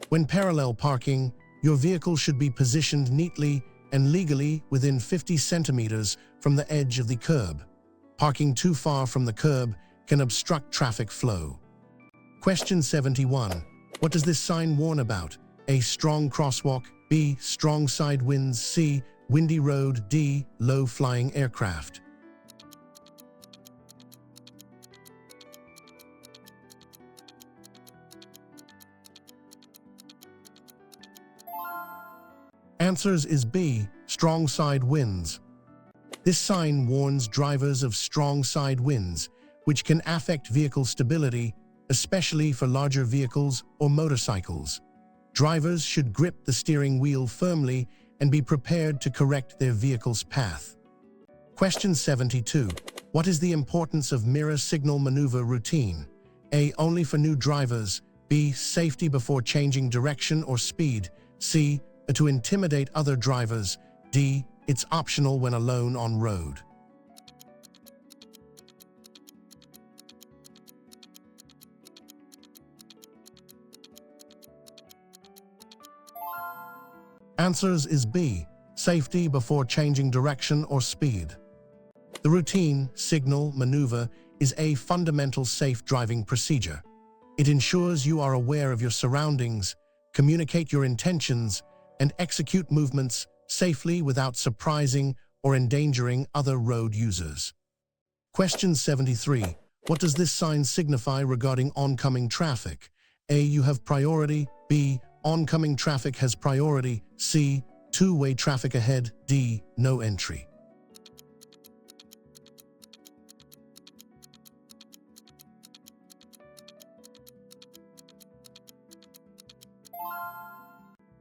When parallel parking, your vehicle should be positioned neatly and legally within 50 centimeters from the edge of the curb. Parking too far from the curb can obstruct traffic flow. Question 71. What does this sign warn about? A. Strong crosswalk. B. Strong side winds. C. Windy road. D. Low-flying aircraft. Answers is B. Strong side winds. This sign warns drivers of strong side winds, which can affect vehicle stability, especially for larger vehicles or motorcycles. Drivers should grip the steering wheel firmly and be prepared to correct their vehicle's path. Question 72. What is the importance of mirror signal maneuver routine? A. Only for new drivers. B. Safety before changing direction or speed. C. To intimidate other drivers. D. It's optional when alone on road. Answers is B. Safety before changing direction or speed. The routine signal maneuver is a fundamental safe driving procedure. It ensures you are aware of your surroundings, communicate your intentions, and execute movements safely without surprising or endangering other road users. Question 73. What does this sign signify regarding oncoming traffic? A. You have priority. B. Oncoming traffic has priority. C. Two-way traffic ahead. D. No entry.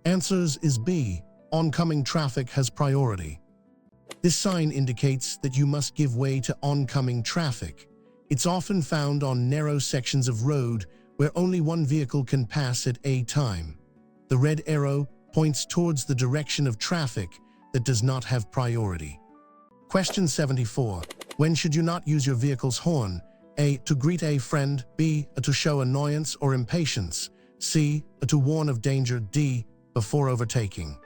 Answers is B. Oncoming traffic has priority. This sign indicates that you must give way to oncoming traffic. It's often found on narrow sections of road where only one vehicle can pass at a time. The red arrow points towards the direction of traffic that does not have priority. Question 74. When should you not use your vehicle's horn? A. To greet a friend. B. To show annoyance or impatience. C. To warn of danger. D. Before overtaking.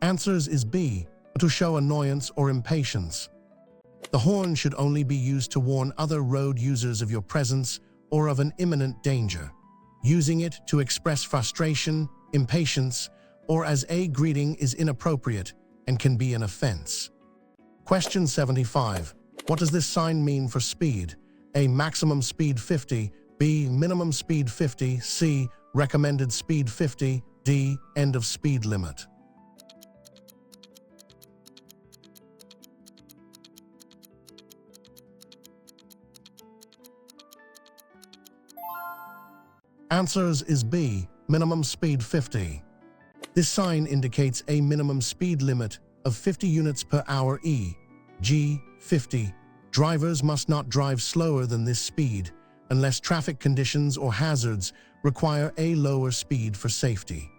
Answers is B. To show annoyance or impatience. The horn should only be used to warn other road users of your presence or of an imminent danger. Using it to express frustration, impatience, or as a greeting is inappropriate and can be an offense. Question 75. What does this sign mean for speed? A. Maximum speed 50. B. Minimum speed 50. C. Recommended speed 50. D. End of speed limit. Answers is B, minimum speed 50. This sign indicates a minimum speed limit of 50 units per hour e.g. 50. Drivers must not drive slower than this speed unless traffic conditions or hazards require a lower speed for safety.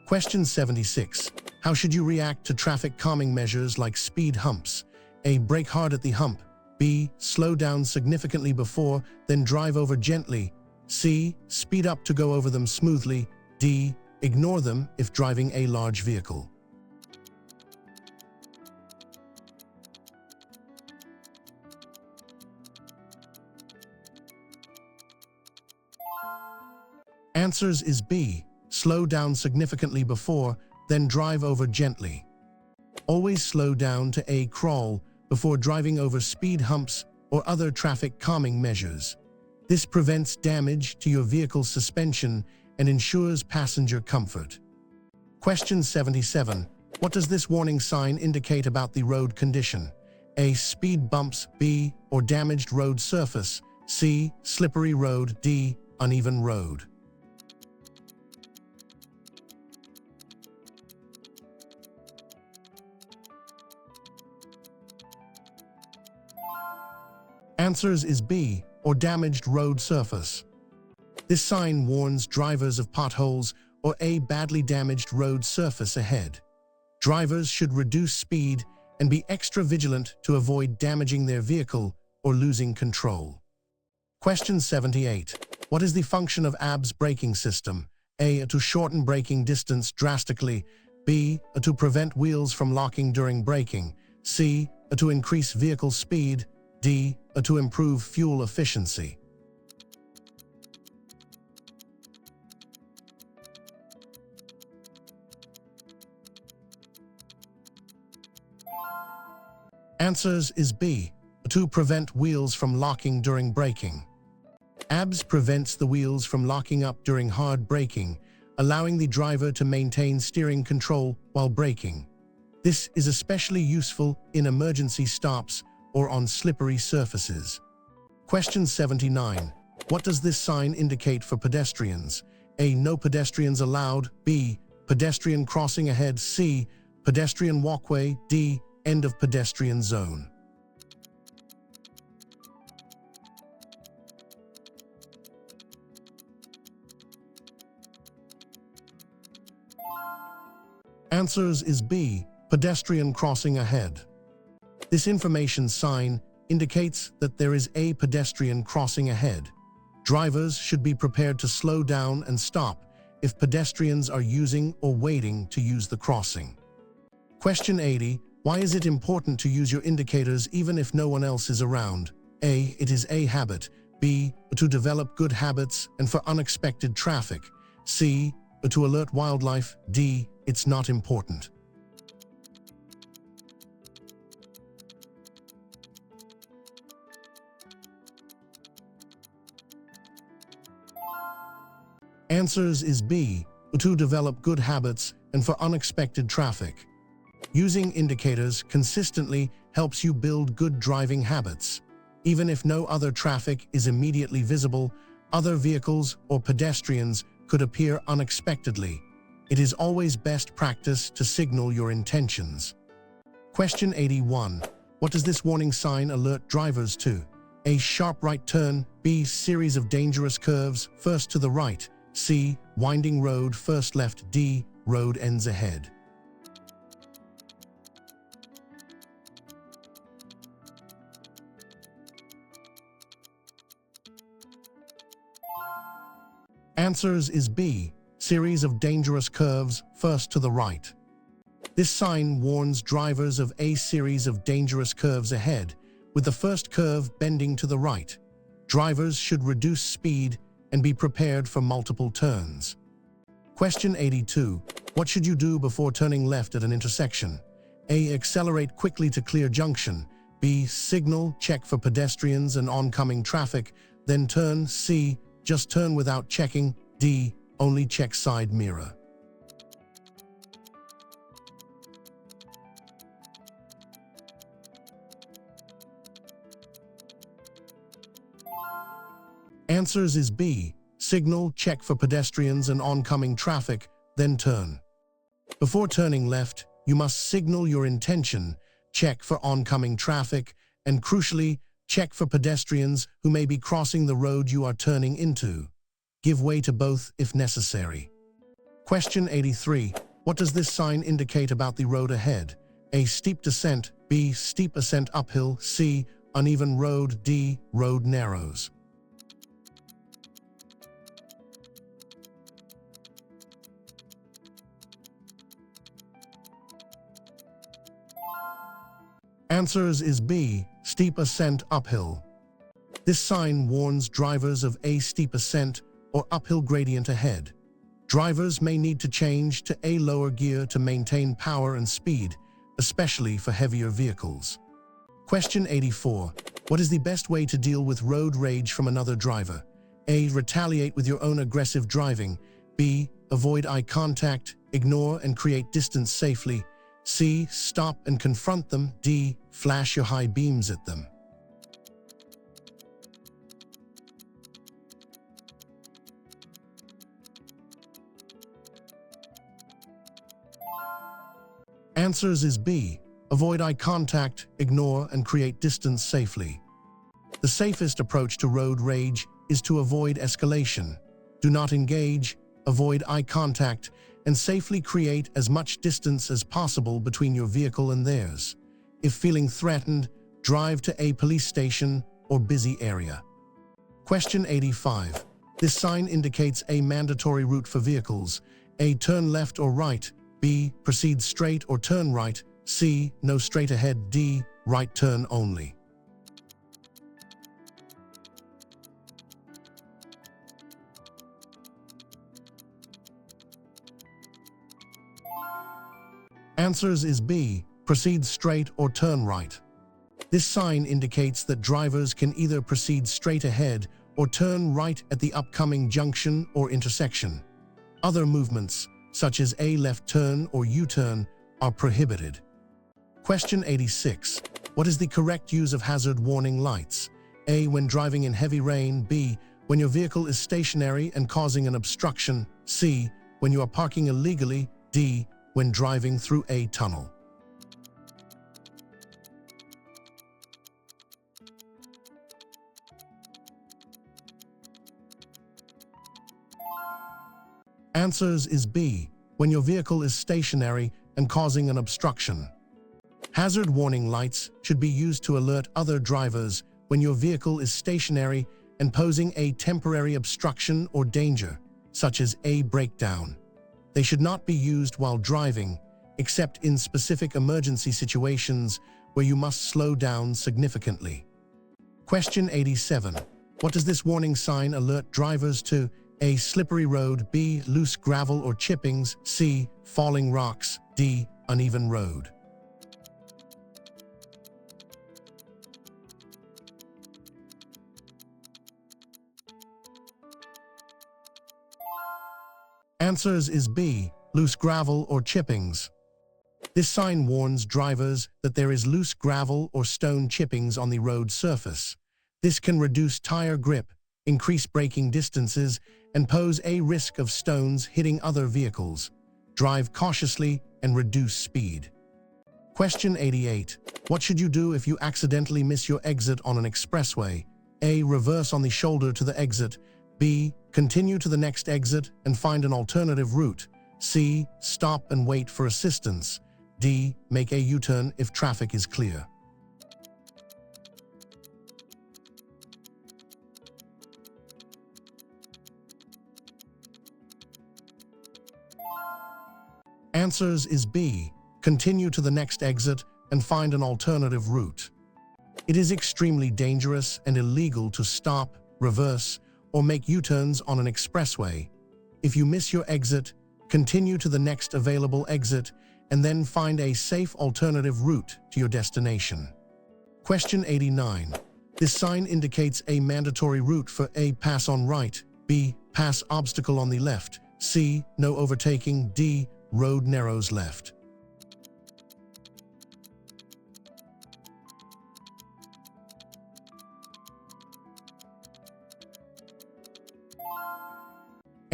Question 76. How should you react to traffic calming measures like speed humps? A. Brake hard at the hump. B. Slow down significantly before, then drive over gently. C. Speed up to go over them smoothly. D. Ignore them if driving a large vehicle. Answers is B. Slow down significantly before, then drive over gently. Always slow down to a crawl before driving over speed humps or other traffic calming measures. This prevents damage to your vehicle's suspension and ensures passenger comfort. Question 77. What does this warning sign indicate about the road condition? A. Speed bumps. B. Or damaged road surface. C. Slippery road. D. Uneven road. Answers is B, or damaged road surface. This sign warns drivers of potholes or a badly damaged road surface ahead. Drivers should reduce speed and be extra vigilant to avoid damaging their vehicle or losing control. Question 78. What is the function of ABS braking system? A. To shorten braking distance drastically. B. To prevent wheels from locking during braking. C. To increase vehicle speed. D. To improve fuel efficiency. Answers is B. To prevent wheels from locking during braking. ABS prevents the wheels from locking up during hard braking, allowing the driver to maintain steering control while braking. This is especially useful in emergency stops or on slippery surfaces. Question 79. What does this sign indicate for pedestrians? A. No pedestrians allowed. B. Pedestrian crossing ahead. C. Pedestrian walkway. D. End of pedestrian zone. Answers is B. Pedestrian crossing ahead. This information sign indicates that there is a pedestrian crossing ahead. Drivers should be prepared to slow down and stop if pedestrians are using or waiting to use the crossing. Question 80. Why is it important to use your indicators even if no one else is around? A. It is a habit. B. To develop good habits and for unexpected traffic. C. To alert wildlife. D. It's not important. Answers is B. To develop good habits and for unexpected traffic. Using indicators consistently helps you build good driving habits. Even if no other traffic is immediately visible, other vehicles or pedestrians could appear unexpectedly. It is always best practice to signal your intentions. Question 81. What does this warning sign alert drivers to? A. Sharp right turn. B. Series of dangerous curves, first to the right. C. Winding road, first left. D. Road ends ahead. Answers is B. Series of dangerous curves, first to the right. This sign warns drivers of a series of dangerous curves ahead, with the first curve bending to the right. Drivers should reduce speed and be prepared for multiple turns. Question 82. What should you do before turning left at an intersection? A. Accelerate quickly to clear junction. B. Signal, check for pedestrians and oncoming traffic, then turn. C. Just turn without checking. D. Only check side mirror. Answers is B. signal, check for pedestrians and oncoming traffic, then turn. Before turning left, you must signal your intention, check for oncoming traffic, and crucially, check for pedestrians who may be crossing the road you are turning into. Give way to both if necessary. Question 83. What does this sign indicate about the road ahead? A. Steep descent. B. Steep ascent uphill. C. Uneven road. D. Road narrows. Answers is B. Steep ascent uphill. This sign warns drivers of a steep ascent or uphill gradient ahead. Drivers may need to change to a lower gear to maintain power and speed, especially for heavier vehicles. Question 84. What is the best way to deal with road rage from another driver? A. Retaliate with your own aggressive driving. B. Avoid eye contact, ignore and create distance safely. C. Stop and confront them. D. Flash your high beams at them. Answers is B. Avoid eye contact, ignore and create distance safely. The safest approach to road rage is to avoid escalation. Do not engage, avoid eye contact, and safely create as much distance as possible between your vehicle and theirs. If feeling threatened, drive to a police station or busy area. Question 85. This sign indicates a mandatory route for vehicles. A. Turn left or right. B. Proceed straight or turn right. C. No straight ahead. D. Right turn only. Answers is B. Proceed straight or turn right. This sign indicates that drivers can either proceed straight ahead or turn right at the upcoming junction or intersection. Other movements, such as a left turn or U-turn, are prohibited. Question 86. What is the correct use of hazard warning lights? A. When driving in heavy rain. B. When your vehicle is stationary and causing an obstruction. C. When you are parking illegally. D. When driving through a tunnel. Answers is B. When your vehicle is stationary and causing an obstruction. Hazard warning lights should be used to alert other drivers when your vehicle is stationary and posing a temporary obstruction or danger, such as a breakdown. They should not be used while driving, except in specific emergency situations where you must slow down significantly. Question 87. What does this warning sign alert drivers to? A. Slippery road. B. Loose gravel or chippings. C. Falling rocks. D. Uneven road. Answers is B. Loose gravel or chippings. This sign warns drivers that there is loose gravel or stone chippings on the road surface. This can reduce tire grip, increase braking distances, and pose a risk of stones hitting other vehicles. Drive cautiously and reduce speed. Question 88. What should you do if you accidentally miss your exit on an expressway? A. Reverse on the shoulder to the exit. B. Continue to the next exit and find an alternative route. C. Stop and wait for assistance. D. Make a U-turn if traffic is clear. Answers is B. Continue to the next exit and find an alternative route. It is extremely dangerous and illegal to stop, reverse, or make U-turns on an expressway. If you miss your exit, continue to the next available exit and then find a safe alternative route to your destination. Question 89. This sign indicates a mandatory route for A. Pass on right. B. Pass obstacle on the left. C. No overtaking. D. Road narrows left.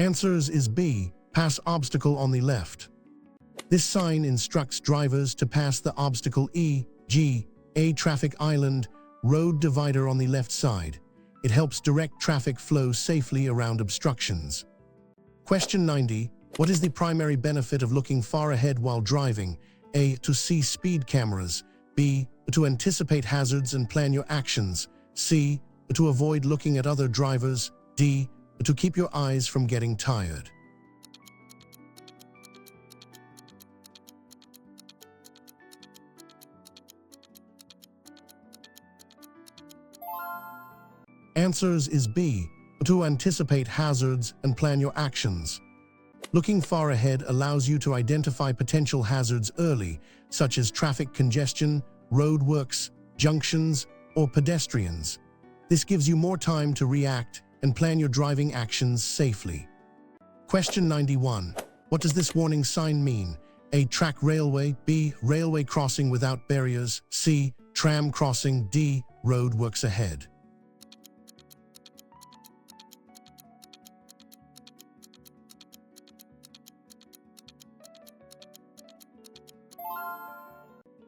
Answers is B, pass obstacle on the left. This sign instructs drivers to pass the obstacle e.g., a traffic island, road divider on the left side. It helps direct traffic flow safely around obstructions. Question 90. What is the primary benefit of looking far ahead while driving? A. To see speed cameras. B. To anticipate hazards and plan your actions. C. To avoid looking at other drivers. D. To keep your eyes from getting tired. Answers is B, to anticipate hazards and plan your actions. Looking far ahead allows you to identify potential hazards early, such as traffic congestion, roadworks, junctions, or pedestrians. This gives you more time to react and plan your driving actions safely. Question 91. What does this warning sign mean? A. Track railway. B. Railway crossing without barriers. C. Tram crossing. D. Roadworks ahead.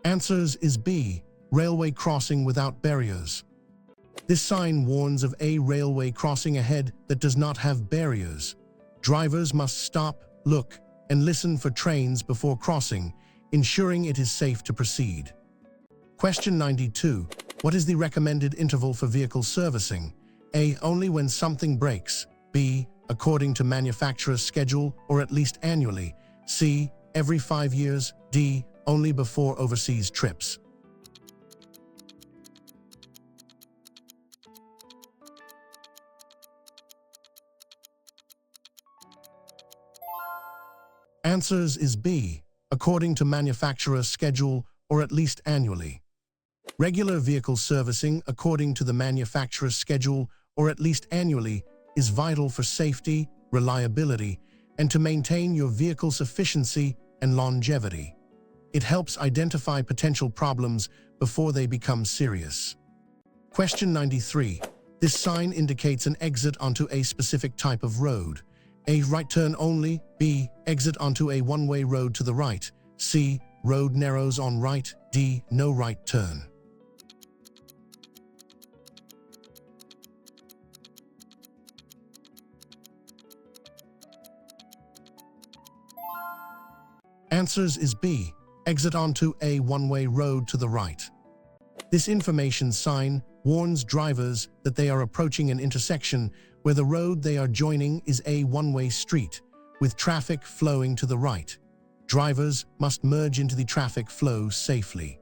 Answers is B, railway crossing without barriers. This sign warns of a railway crossing ahead that does not have barriers. Drivers must stop, look, and listen for trains before crossing, ensuring it is safe to proceed. Question 92. What is the recommended interval for vehicle servicing? A. Only when something breaks. B. According to manufacturer's schedule or at least annually. C. Every 5 years. D. Only before overseas trips. Answers is B, according to manufacturer's schedule or at least annually. Regular vehicle servicing according to the manufacturer's schedule or at least annually is vital for safety, reliability, and to maintain your vehicle's efficiency and longevity. It helps identify potential problems before they become serious. Question 93. This sign indicates an exit onto a specific type of road. A. Right turn only. B. Exit onto a one-way road to the right. C. Road narrows on right. D. No right turn. Answers is B. Exit onto a one-way road to the right. This information sign warns drivers that they are approaching an intersection where the road they are joining is a one-way street, with traffic flowing to the right. Drivers must merge into the traffic flow safely.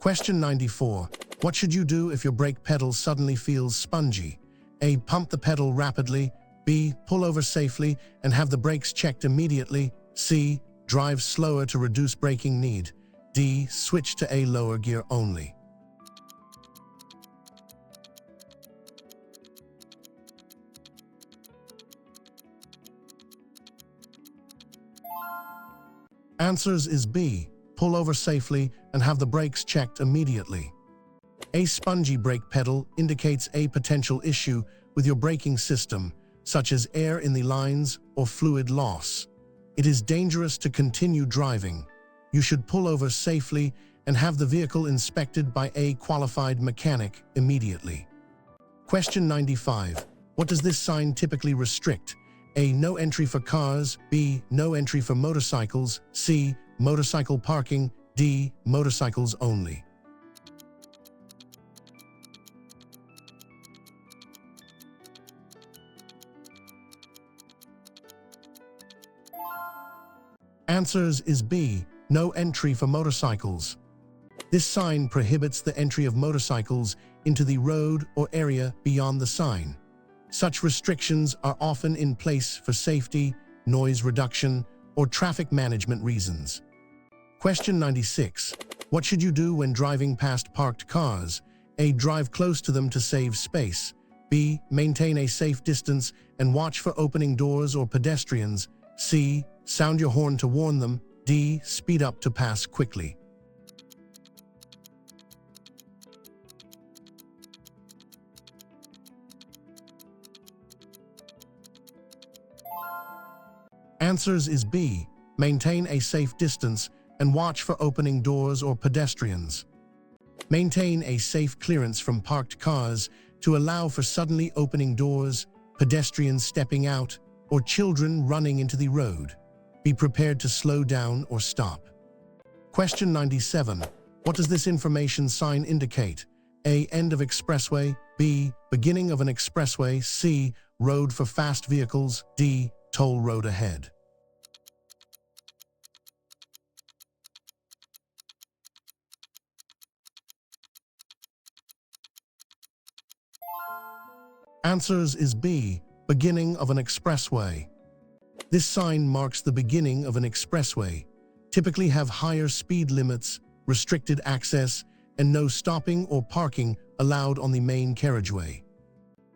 Question 94. What should you do if your brake pedal suddenly feels spongy? A. Pump the pedal rapidly. B. Pull over safely and have the brakes checked immediately. C. Drive slower to reduce braking need. D. Switch to a lower gear only. Answers is B. Pull over safely and have the brakes checked immediately. A spongy brake pedal indicates a potential issue with your braking system, such as air in the lines or fluid loss. It is dangerous to continue driving. You should pull over safely and have the vehicle inspected by a qualified mechanic immediately. Question 95. What does this sign typically restrict? A. No entry for cars. B. No entry for motorcycles. C. Motorcycle parking. D. Motorcycles only. Answers is B. No entry for motorcycles. This sign prohibits the entry of motorcycles into the road or area beyond the sign. Such restrictions are often in place for safety, noise reduction, or traffic management reasons. Question 96. What should you do when driving past parked cars? A. Drive close to them to save space. B. Maintain a safe distance and watch for opening doors or pedestrians. C. Sound your horn to warn them. D. Speed up to pass quickly. Answers is B. Maintain a safe distance and watch for opening doors or pedestrians. Maintain a safe clearance from parked cars to allow for suddenly opening doors, pedestrians stepping out, or children running into the road. Be prepared to slow down or stop. Question 97. What does this information sign indicate? A. End of expressway. B. Beginning of an expressway. C. Road for fast vehicles. D. Toll road ahead. Answers is B. Beginning of an expressway. This sign marks the beginning of an expressway, typically have higher speed limits, restricted access, and no stopping or parking allowed on the main carriageway.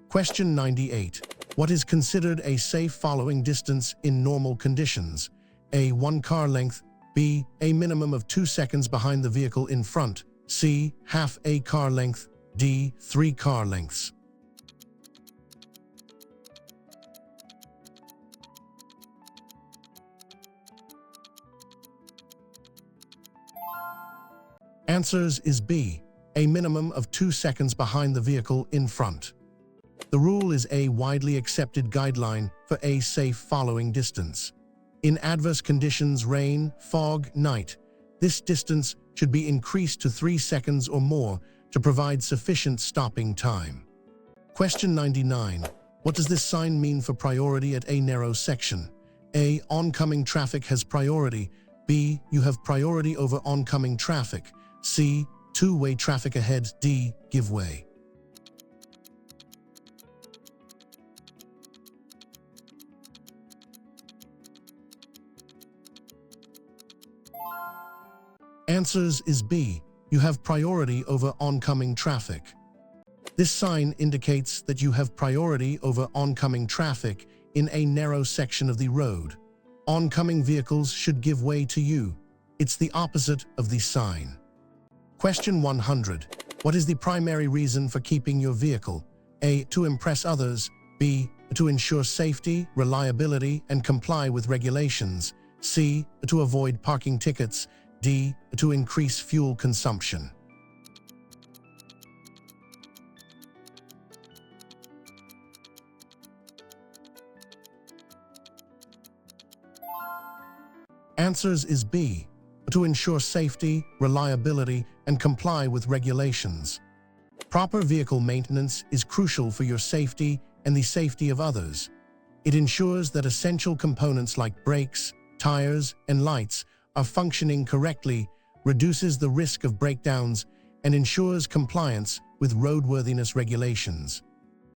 Question 98. What is considered a safe following distance in normal conditions? A. 1 car length. B. A minimum of 2 seconds behind the vehicle in front. C. Half a car length. D. 3 car lengths. Answers is B. A minimum of 2 seconds behind the vehicle in front. The rule is a widely accepted guideline for a safe following distance. In adverse conditions, rain, fog, night, this distance should be increased to 3 seconds or more to provide sufficient stopping time. Question 99. What does this sign mean for priority at a narrow section? A. Oncoming traffic has priority. B. You have priority over oncoming traffic. C. Two-way traffic ahead. D. Give way. Answers is B. You have priority over oncoming traffic. This sign indicates that you have priority over oncoming traffic in a narrow section of the road. Oncoming vehicles should give way to you. It's the opposite of the sign. Question 100. What is the primary reason for keeping your vehicle? A. To impress others. B. To ensure safety, reliability, and comply with regulations. C. To avoid parking tickets. D. To increase fuel consumption. Answers is B. To ensure safety, reliability, and comply with regulations. Proper vehicle maintenance is crucial for your safety and the safety of others. It ensures that essential components like brakes, tires, and lights are functioning correctly, reduces the risk of breakdowns, and ensures compliance with roadworthiness regulations.